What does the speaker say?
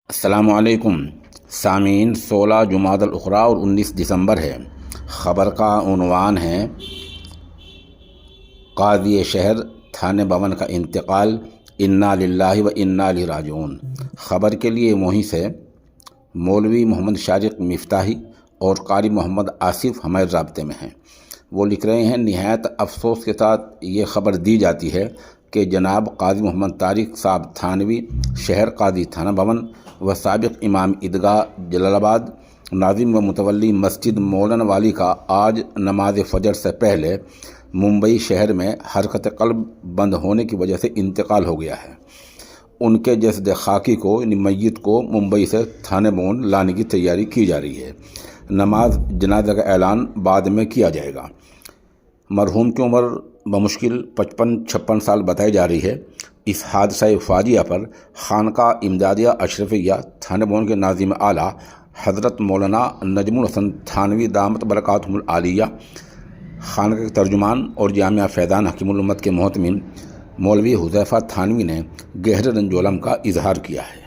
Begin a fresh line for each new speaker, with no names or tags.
السلام علیکم سامعین، 16 جمادی الاخری اور 19 دسمبر ہے۔ خبر کا عنوان ہے قاضی شہر تھانے بھون کا انتقال، انا للہ و انا الیہ راجعون۔ خبر کے لیے موہی سے مولوی محمد شارق مفتاحی اور قاری محمد آصف ہمارے رابطے میں ہیں۔ وہ لکھ رہے ہیں، نہایت افسوس کے ساتھ یہ خبر دی جاتی ہے کہ جناب قاضی محمد طارق صاحب تھانوی، شہر قاضی تھانہ بھون و سابق امام عیدگاہ جلال آباد، ناظم و متولی مسجد مولانا والی کا آج نماز فجر سے پہلے ممبئی شہر میں حرکت قلب بند ہونے کی وجہ سے انتقال ہو گیا ہے۔ ان کے جسد خاکی کو میت کو ممبئی سے تھانے بھون لانے کی تیاری کی جا رہی ہے۔ نماز جنازہ کا اعلان بعد میں کیا جائے گا۔ مرحوم کی عمر بمشکل 55-56 سال بتائی جا رہی ہے۔ اس حادثہ فاجعہ پر خانقاہ امدادیہ اشرفیہ تھانے بھون کے ناظم اعلیٰ حضرت مولانا نجم الحسن تھانوی دامت برکاتہم العالیہ، خانقاہ کے ترجمان اور جامعہ فیضان حکیم الامت کے محتمم مولوی حذیفہ تھانوی نے گہرے رنج و الم کا اظہار کیا ہے۔